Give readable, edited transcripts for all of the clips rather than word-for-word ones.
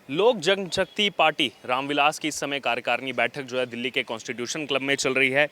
लोक जनशक्ति पार्टी रामविलास की इस समय कार्यकारिणी बैठक जो है दिल्ली के कॉन्स्टिट्यूशन क्लब में चल रही है।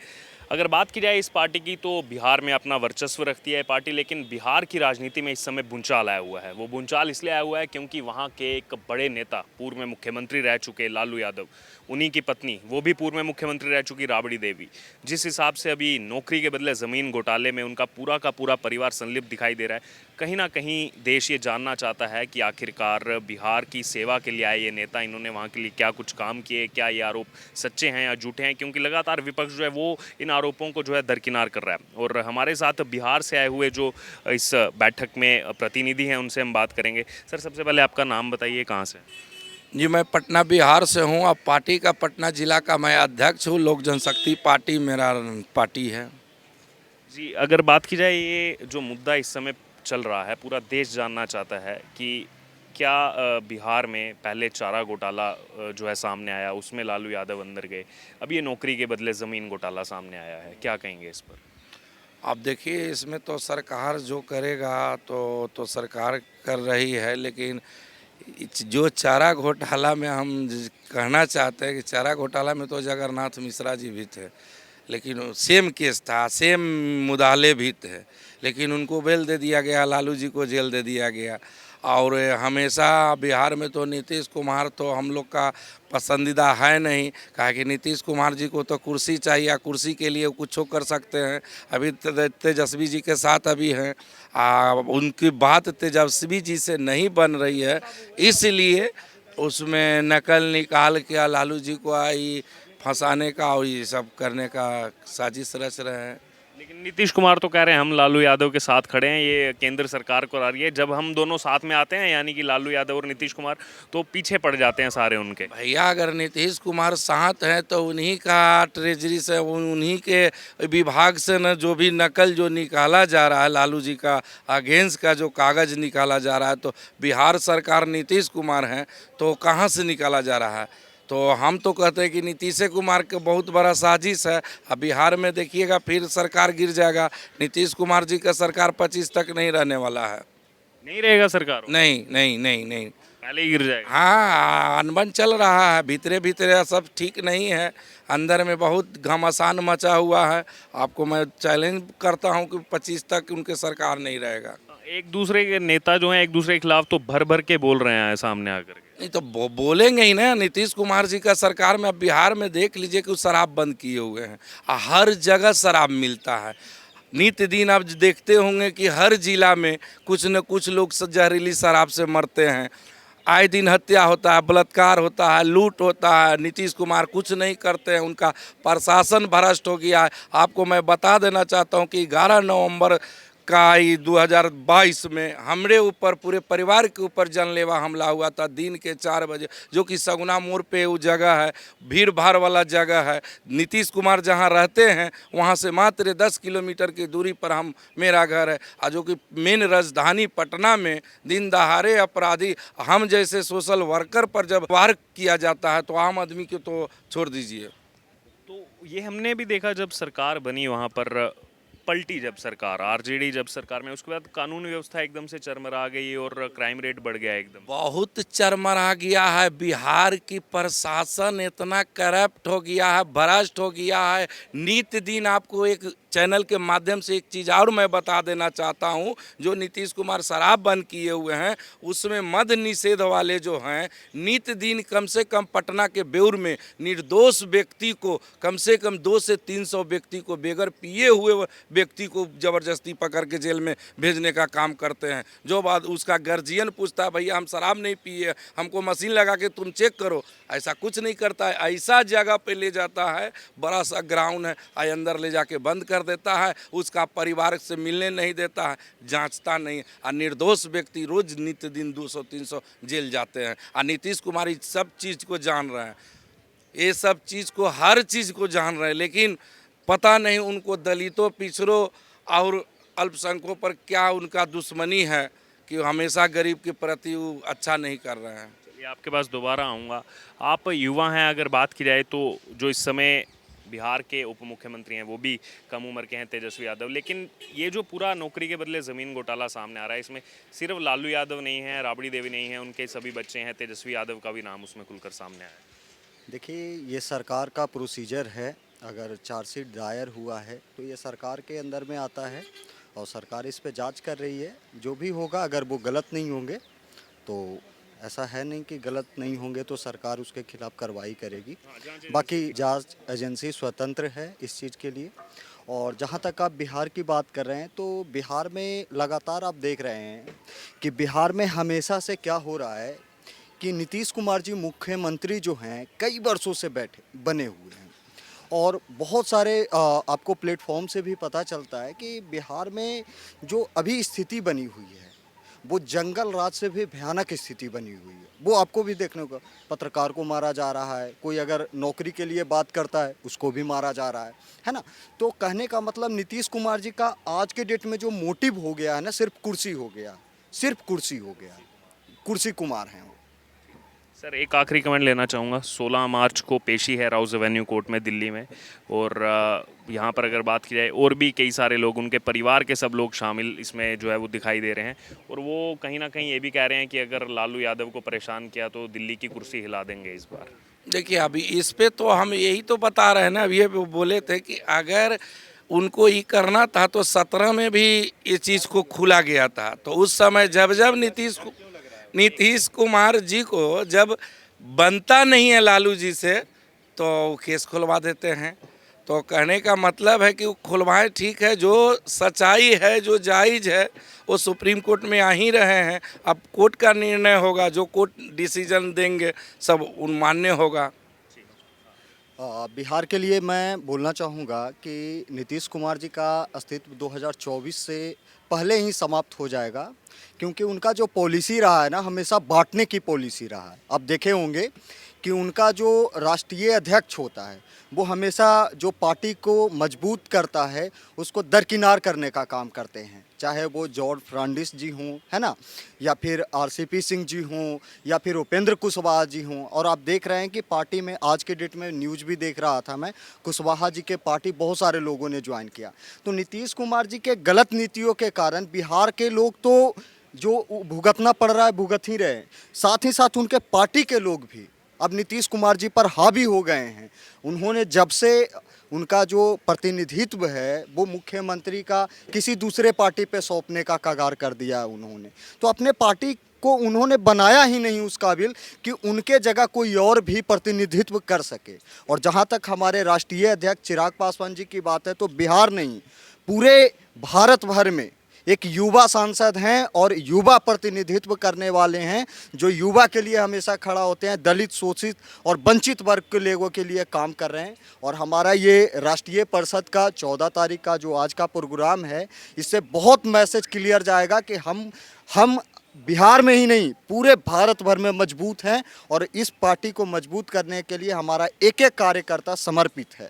अगर बात की जाए इस पार्टी की तो बिहार में अपना वर्चस्व रखती है पार्टी, लेकिन बिहार की राजनीति में इस समय भूचाल आया हुआ है। वो भूचाल इसलिए आया हुआ है क्योंकि वहाँ के एक बड़े नेता, पूर्व में मुख्यमंत्री रह चुके लालू यादव, उन्हीं की पत्नी, वो भी पूर्व में मुख्यमंत्री रह चुकी राबड़ी देवी, जिस हिसाब से अभी नौकरी के बदले ज़मीन घोटाले में उनका पूरा का पूरा परिवार संलिप्त दिखाई दे रहा है। कहीं ना कहीं देश ये जानना चाहता है कि आखिरकार बिहार की सेवा के लिए आए ये नेता, इन्होंने वहाँ के लिए क्या कुछ काम किए, क्या ये आरोप सच्चे हैं या झूठे हैं, क्योंकि लगातार विपक्ष जो है वो इन आरोपों को जो है दरकिनार कर रहा है। और हमारे साथ बिहार से आए हुए जो इस बैठक में प्रतिनिधि हैं उनसे हम बात करेंगे। सर, सबसे पहले आपका नाम बताइए, कहाँ से? जी, मैं पटना बिहार से हूँ। अब पार्टी का पटना जिला का मैं अध्यक्ष हूँ। लोक जनशक्ति पार्टी मेरा पार्टी है। जी, अगर बात की जाए ये जो मुद्दा इस समय चल रहा है, पूरा देश जानना चाहता है कि क्या बिहार में पहले चारा घोटाला जो है सामने आया, उसमें लालू यादव अंदर गए, अब ये नौकरी के बदले ज़मीन घोटाला सामने आया है, क्या कहेंगे इस पर? अब देखिए, इसमें तो सरकार जो करेगा तो सरकार कर रही है, लेकिन जो चारा घोटाला में हम कहना चाहते हैं कि चारा घोटाला में तो जगन्नाथ मिश्रा जी भी थे, लेकिन सेम केस था, सेम मुदाले भी थे, लेकिन उनको बेल दे दिया गया, लालू जी को जेल दे दिया गया। और हमेशा बिहार में तो नीतीश कुमार तो हम लोग का पसंदीदा है नहीं, कहा कि नीतीश कुमार जी को तो कुर्सी चाहिए, कुर्सी के लिए कुछ कर सकते हैं। अभी तेजस्वी जी के साथ अभी हैं, उनकी बात तेजस्वी जी से नहीं बन रही है, इसलिए उसमें नकल निकाल के लालू जी को आई फंसाने का और ये सब करने का साजिश रच रहे हैं। लेकिन नीतीश कुमार तो कह रहे हैं हम लालू यादव के साथ खड़े हैं, ये केंद्र सरकार को आ रही है। जब हम दोनों साथ में आते हैं, यानी कि लालू यादव और नीतीश कुमार, तो पीछे पड़ जाते हैं सारे उनके। भैया, अगर नीतीश कुमार साथ हैं तो उन्हीं का ट्रेजरी से, उन्हीं के विभाग से न जो भी नकल जो निकाला जा रहा है, लालू जी का अगेंस्ट का जो कागज़ निकाला जा रहा है, तो बिहार सरकार नीतीश कुमार हैं तो कहाँ से निकाला जा रहा है? तो हम तो कहते हैं कि नीतीश कुमार का बहुत बड़ा साजिश है। अब बिहार में देखिएगा फिर सरकार गिर जाएगा। नीतीश कुमार जी का सरकार 25 तक नहीं रहने वाला है। नहीं रहेगा सरकार वो? नहीं नहीं नहीं नहीं। पहले ही गिर जाएगा। हाँ, अनबन चल रहा है, भीतरे भीतरे सब ठीक नहीं है, अंदर में बहुत घमासान मचा हुआ है। आपको मैं चैलेंज करता हूँ कि 25 तक उनके सरकार नहीं रहेगा। एक दूसरे के नेता जो हैं एक दूसरे के खिलाफ तो भर भर के बोल रहे हैं सामने आकर के। नहीं तो बोलेंगे ही ना। नीतीश कुमार जी का सरकार में अब बिहार में देख लीजिए कि शराब बंद किए हुए हैं, हर जगह शराब मिलता है। नित्य दिन आप देखते होंगे कि हर जिला में कुछ न कुछ लोग जहरीली शराब से मरते हैं। आए दिन हत्या होता है, बलात्कार होता है, लूट होता है। नीतीश कुमार कुछ नहीं करते हैं, उनका प्रशासन भ्रष्ट हो गया है। आपको मैं बता देना चाहता हूं कि 11 नवंबर का 2022 में हमरे ऊपर, पूरे परिवार के ऊपर जानलेवा हमला हुआ था दिन के 4 बजे, जो कि सगुना मोड़ पे वो जगह है, भीड़ भाड़ वाला जगह है। नीतीश कुमार जहां रहते हैं वहां से मात्र 10 किलोमीटर की दूरी पर मेरा घर है, और जो कि मेन राजधानी पटना में दिन दहाड़े अपराधी हम जैसे सोशल वर्कर पर जब वार किया जाता है तो आम आदमी को तो छोड़ दीजिए। तो ये हमने भी देखा जब सरकार बनी, वहाँ पर पलटी जब सरकार, आरजेडी जब सरकार में, उसके बाद कानून व्यवस्था एकदम से चरमरा गई और क्राइम रेट बढ़ गया एकदम। बहुत चरमरा गया है। बिहार की प्रशासन इतना करप्ट हो गया है, भ्रष्ट हो गया है। नित्य दिन आपको एक चैनल के माध्यम से एक चीज़ और मैं बता देना चाहता हूं, जो नीतीश कुमार शराब बंद किए हुए हैं उसमें मद निषेध वाले जो हैं, नित्य दिन कम से कम पटना के बेउर में निर्दोष व्यक्ति को, कम से कम 200 से 300 व्यक्ति को, बेगर पिए हुए व्यक्ति को ज़बरदस्ती पकड़ के जेल में भेजने का काम करते हैं। जो बात उसका गार्जियन पूछता है, भैया हम शराब नहीं पिए, हमको मशीन लगा के तुम चेक करो, ऐसा कुछ नहीं करता है। ऐसा जगह पे ले जाता है, बड़ा सा ग्राउंड है, अंदर ले जाके बंद कर देता है, उसका परिवार से मिलने नहीं देता है, जांचता नहीं। और निर्दोष व्यक्ति रोज नित्य दिन 200-300 जेल जाते हैं। और नीतीश कुमार इस सब चीज़ को जान रहे हैं, ये सब चीज़ को, हर चीज़ को जान रहे हैं, लेकिन पता नहीं उनको दलितों, पिछड़ों और अल्पसंख्यकों पर क्या उनका दुश्मनी है कि हमेशा गरीब के प्रति वो अच्छा नहीं कर रहे हैं। चलिए, आपके पास दोबारा आऊँगा। आप युवा हैं, अगर बात की जाए तो जो इस समय बिहार के उप मुख्यमंत्री हैं वो भी कम उम्र के हैं, तेजस्वी यादव। लेकिन ये जो पूरा नौकरी के बदले ज़मीन घोटाला सामने आ रहा है, इसमें सिर्फ लालू यादव नहीं है, राबड़ी देवी नहीं है, उनके सभी बच्चे हैं, तेजस्वी यादव का भी नाम उसमें खुलकर सामने आया है। देखिए, ये सरकार का प्रोसीजर है। अगर चार्जशीट दायर हुआ है तो ये सरकार के अंदर में आता है और सरकार इस पे जांच कर रही है। जो भी होगा, अगर वो गलत नहीं होंगे तो ऐसा है नहीं कि गलत नहीं होंगे तो सरकार उसके खिलाफ कार्रवाई करेगी। बाकी जांच एजेंसी स्वतंत्र है इस चीज़ के लिए। और जहाँ तक आप बिहार की बात कर रहे हैं तो बिहार में लगातार आप देख रहे हैं कि बिहार में हमेशा से क्या हो रहा है कि नीतीश कुमार जी मुख्यमंत्री जो हैं कई वर्षों से बने हुए हैं। और बहुत सारे आपको प्लेटफॉर्म से भी पता चलता है कि बिहार में जो अभी स्थिति बनी हुई है वो जंगल राज से भी भयानक स्थिति बनी हुई है। वो आपको भी देखने को, पत्रकार को मारा जा रहा है, कोई अगर नौकरी के लिए बात करता है उसको भी मारा जा रहा है ना। तो कहने का मतलब नीतीश कुमार जी का आज के डेट में जो मोटिव हो गया है ना, सिर्फ कुर्सी हो गया, सिर्फ कुर्सी हो गया, कुर्सी कुमार हैं वो। सर, एक आखिरी कमेंट लेना चाहूँगा। 16 मार्च को पेशी है राउज एवेन्यू कोर्ट में दिल्ली में, और यहाँ पर अगर बात की जाए और भी कई सारे लोग, उनके परिवार के सब लोग शामिल इसमें जो है वो दिखाई दे रहे हैं, और वो कहीं ना कहीं ये भी कह रहे हैं कि अगर लालू यादव को परेशान किया तो दिल्ली की कुर्सी हिला देंगे इस बार। देखिए, अभी इस पे तो हम यही तो बता रहे हैं ना, अभी ये बोले थे कि अगर उनको ये करना था तो 17 में भी ये चीज़ को खुला गया था। तो उस समय जब जब नीतीश कुमार जी को जब बनता नहीं है लालू जी से तो केस खुलवा देते हैं। तो कहने का मतलब है कि वो खुलवाएं, ठीक है, जो सच्चाई है, जो जायज़ है वो सुप्रीम कोर्ट में आ ही रहे हैं। अब कोर्ट का निर्णय होगा, जो कोर्ट डिसीजन देंगे सब उन मान्य होगा। बिहार के लिए मैं बोलना चाहूँगा कि नीतीश कुमार जी का अस्तित्व 2024 से पहले ही समाप्त हो जाएगा, क्योंकि उनका जो पॉलिसी रहा है ना, हमेशा बांटने की पॉलिसी रहा है। आप देखे होंगे कि उनका जो राष्ट्रीय अध्यक्ष होता है वो हमेशा जो पार्टी को मजबूत करता है उसको दरकिनार करने का काम करते हैं, चाहे वो जॉर्ज फर्नांडिस जी हों, है ना, या फिर आरसीपी सिंह जी हों, या फिर उपेंद्र कुशवाहा जी हों। और आप देख रहे हैं कि पार्टी में आज के डेट में न्यूज़ भी देख रहा था मैं, कुशवाहा जी के पार्टी बहुत सारे लोगों ने ज्वाइन किया। तो नीतीश कुमार जी के गलत नीतियों के कारण बिहार के लोग तो जो भुगतना पड़ रहा है भुगत ही रहे, साथ ही साथ उनके पार्टी के लोग भी अब नीतीश कुमार जी पर हावी हो गए हैं। उन्होंने जब से उनका जो प्रतिनिधित्व है वो मुख्यमंत्री का किसी दूसरे पार्टी पे सौंपने का कगार कर दिया है उन्होंने। तो अपने पार्टी को उन्होंने बनाया ही नहीं उस काबिल कि उनके जगह कोई और भी प्रतिनिधित्व कर सके। और जहाँ तक हमारे राष्ट्रीय अध्यक्ष चिराग पासवान जी की बात है तो बिहार नहीं, पूरे भारत भर में एक युवा सांसद हैं और युवा प्रतिनिधित्व करने वाले हैं, जो युवा के लिए हमेशा खड़ा होते हैं, दलित, शोषित और वंचित वर्ग के लोगों के लिए काम कर रहे हैं। और हमारा ये राष्ट्रीय परिषद का 14 तारीख का जो आज का प्रोग्राम है, इससे बहुत मैसेज क्लियर जाएगा कि हम बिहार में ही नहीं पूरे भारत भर में मजबूत हैं, और इस पार्टी को मजबूत करने के लिए हमारा एक एक कार्यकर्ता समर्पित है।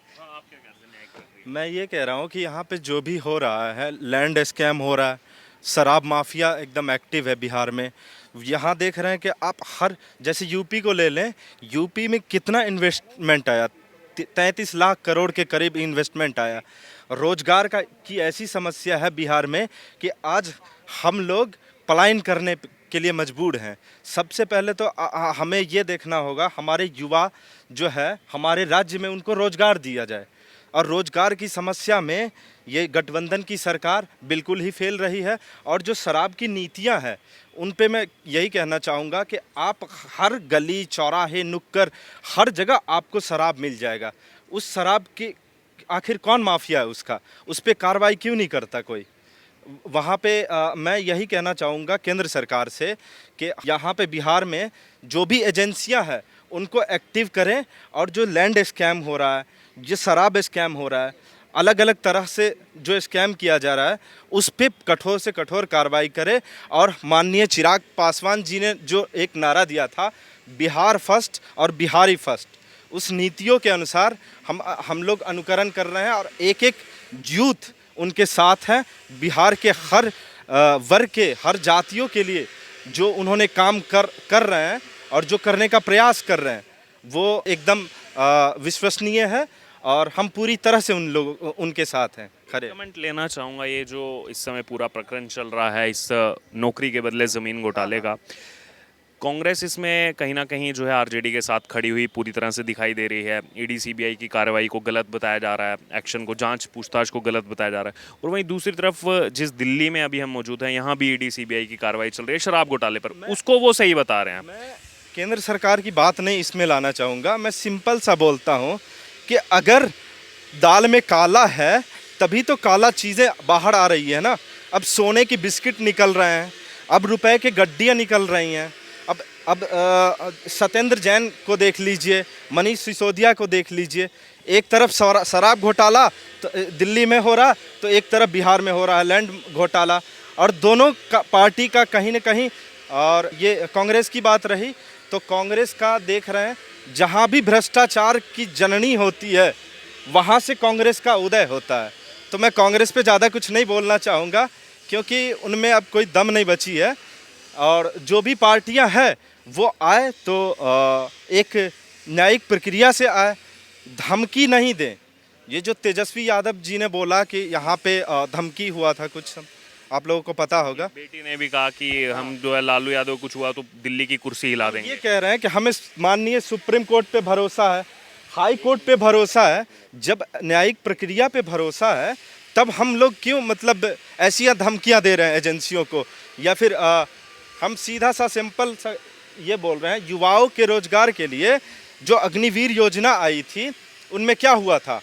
मैं ये कह रहा हूँ कि यहाँ पे जो भी हो रहा है, लैंड स्कैम हो रहा है, शराब माफिया एकदम एक्टिव है बिहार में। यहाँ देख रहे हैं कि आप जैसे यूपी को ले लें, यूपी में कितना इन्वेस्टमेंट आया, 33 लाख करोड़ के करीब इन्वेस्टमेंट आया। रोजगार की ऐसी समस्या है बिहार में कि आज हम लोग पलायन करने के लिए मजबूर हैं। सबसे पहले तो हमें ये देखना होगा हमारे युवा जो है हमारे राज्य में, उनको रोजगार दिया जाए। और रोजगार की समस्या में ये गठबंधन की सरकार बिल्कुल ही फेल रही है। और जो शराब की नीतियां हैं उन पे मैं यही कहना चाहूँगा कि आप हर गली, चौराहे, नुक्कड़, हर जगह आपको शराब मिल जाएगा। उस शराब की आखिर कौन माफिया है, उस पर कार्रवाई क्यों नहीं करता कोई? वहाँ पे मैं यही कहना चाहूँगा केंद्र सरकार से कि यहाँ पे बिहार में जो भी एजेंसियाँ हैं उनको एक्टिव करें, और जो लैंड स्कैम हो रहा है, जो शराब स्कैम हो रहा है, अलग अलग तरह से जो स्कैम किया जा रहा है, उस पर कठोर से कठोर कार्रवाई करें। और माननीय चिराग पासवान जी ने जो एक नारा दिया था, बिहार फर्स्ट और बिहारी फर्स्ट, उस नीतियों के अनुसार हम लोग अनुकरण कर रहे हैं, और एक एक यूथ उनके साथ हैं। बिहार के हर वर्ग के, हर जातियों के लिए जो उन्होंने काम कर रहे हैं और जो करने का प्रयास कर रहे हैं वो एकदम विश्वसनीय है। और हम पूरी तरह से उनके साथ हैं खड़े। कमेंट लेना चाहूँगा, ये जो इस समय पूरा प्रकरण चल रहा है इस नौकरी के बदले ज़मीन घोटाले का, कांग्रेस इसमें कहीं ना कहीं जो है आरजेडी के साथ खड़ी हुई पूरी तरह से दिखाई दे रही है। ईडी सीबीआई की कार्रवाई को गलत बताया जा रहा है, एक्शन को, जांच पूछताछ को गलत बताया जा रहा है। और वहीं दूसरी तरफ जिस दिल्ली में अभी हम मौजूद हैं, यहाँ भी ईडी सीबीआई की कार्रवाई चल रही है शराब घोटाले पर, उसको वो सही बता रहे हैं। मैं केंद्र सरकार की बात नहीं इसमें लाना चाहूँगा। मैं सिंपल सा बोलता हूँ कि अगर दाल में काला है तभी तो काला चीज़ें बाहर आ रही है ना। अब सोने की बिस्किट निकल रहे हैं, अब रुपए के गड्डियाँ निकल रही हैं। अब सत्येंद्र जैन को देख लीजिए, मनीष सिसोदिया को देख लीजिए। एक तरफ शराब घोटाला तो दिल्ली में हो रहा, तो एक तरफ बिहार में हो रहा है लैंड घोटाला। और दोनों का पार्टी का कहीं ना कहीं, और ये कांग्रेस की बात रही तो कांग्रेस का देख रहे हैं, जहाँ भी भ्रष्टाचार की जननी होती है वहाँ से कांग्रेस का उदय होता है। तो मैं कांग्रेस पे ज़्यादा कुछ नहीं बोलना चाहूँगा क्योंकि उनमें अब कोई दम नहीं बची है। और जो भी पार्टियां हैं वो आए तो एक न्यायिक प्रक्रिया से आए, धमकी नहीं दें। ये जो तेजस्वी यादव जी ने बोला कि यहाँ पे धमकी हुआ था कुछ, आप लोगों को पता होगा। बेटी ने भी कहा कि हम जो है लालू यादव कुछ हुआ तो दिल्ली की कुर्सी हिला देंगे। ये कह रहे हैं कि हमें माननीय सुप्रीम कोर्ट पे भरोसा है, हाई कोर्ट पे भरोसा है। जब न्यायिक प्रक्रिया पे भरोसा है तब हम लोग क्यों मतलब ऐसी धमकियाँ दे रहे हैं एजेंसियों को? या फिर हम सीधा सा सिंपल सा ये बोल रहे हैं, युवाओं के रोजगार के लिए जो अग्निवीर योजना आई थी उनमें क्या हुआ था?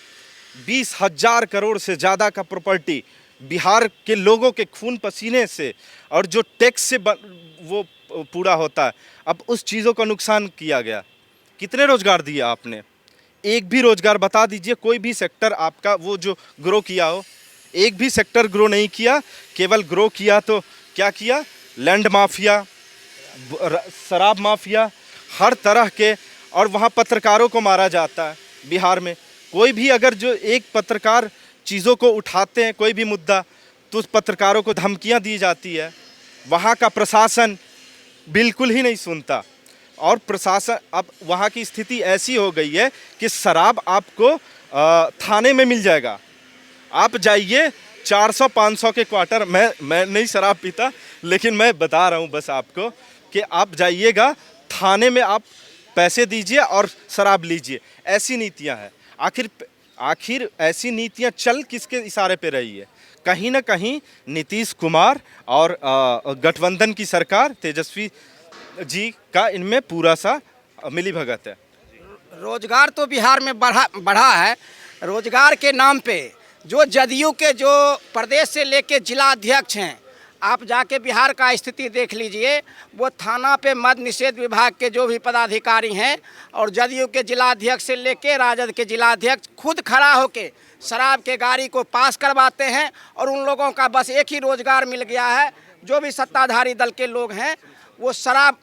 20,000 करोड़ से ज़्यादा का प्रॉपर्टी बिहार के लोगों के खून पसीने से और जो टैक्स से वो पूरा होता है, अब उस चीज़ों का नुकसान किया गया। कितने रोजगार दिए आपने? एक भी रोजगार बता दीजिए, कोई भी सेक्टर आपका वो जो ग्रो किया हो। एक भी सेक्टर ग्रो नहीं किया। केवल ग्रो किया तो क्या किया? लैंड माफिया, शराब माफिया, हर तरह के। और वहाँ पत्रकारों को मारा जाता है बिहार में। कोई भी अगर जो एक पत्रकार चीज़ों को उठाते हैं, कोई भी मुद्दा, तो उस पत्रकारों को धमकियाँ दी जाती है। वहाँ का प्रशासन बिल्कुल ही नहीं सुनता। और प्रशासन, अब वहाँ की स्थिति ऐसी हो गई है कि शराब आपको थाने में मिल जाएगा। आप जाइए 400-500 के क्वार्टर, मैं नहीं शराब पीता लेकिन मैं बता रहा हूँ बस आपको कि आप जाइएगा थाने में, आप पैसे दीजिए और शराब लीजिए। ऐसी नीतियाँ हैं। आखिर ऐसी नीतियाँ चल किसके इशारे पे रही है? कहीं ना कहीं नीतीश कुमार और गठबंधन की सरकार, तेजस्वी जी का इनमें पूरा सा मिलीभगत है। रोजगार तो बिहार में बढ़ा है। रोजगार के नाम पे जो जदयू के जो प्रदेश से लेके जिला अध्यक्ष हैं, आप जाके बिहार का स्थिति देख लीजिए। वो थाना पे मद्य निषेध विभाग के जो भी पदाधिकारी हैं और जदयू के जिला अध्यक्ष से लेके राजद के जिला अध्यक्ष खुद खड़ा होके शराब के गाड़ी को पास करवाते हैं। और उन लोगों का बस एक ही रोजगार मिल गया है, जो भी सत्ताधारी दल के लोग हैं वो शराब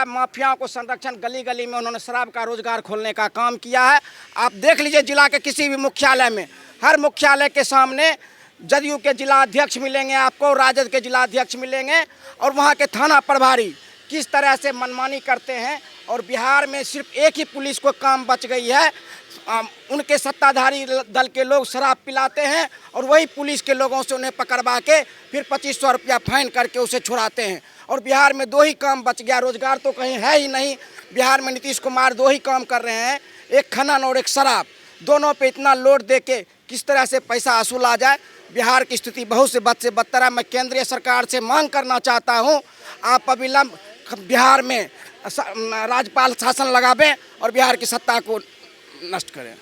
माफियाओं को संरक्षण, गली गली में उन्होंने शराब का रोजगार खोलने का काम किया है। आप देख लीजिए जिला के किसी भी मुख्यालय में, हर मुख्यालय के सामने जदयू के जिला अध्यक्ष मिलेंगे आपको, राजद के जिला अध्यक्ष मिलेंगे। और वहाँ के थाना प्रभारी किस तरह से मनमानी करते हैं। और बिहार में सिर्फ एक ही पुलिस को काम बच गई है, उनके सत्ताधारी दल के लोग शराब पिलाते हैं और वही पुलिस के लोगों से उन्हें पकड़वा के फिर 2500 रुपया फाइन करके उसे छुड़ाते हैं। और बिहार में दो ही काम बच गया, रोजगार तो कहीं है ही नहीं। बिहार में नीतीश कुमार दो ही काम कर रहे हैं, एक खनन और एक शराब। दोनों पे इतना लोड दे के किस तरह से पैसा वसूला जाए। बिहार की स्थिति बहुत से बद से बदतर है। मैं केंद्रीय सरकार से मांग करना चाहता हूँ, आप अविलंब बिहार में राज्यपाल शासन लगावें और बिहार की सत्ता को नष्ट करें।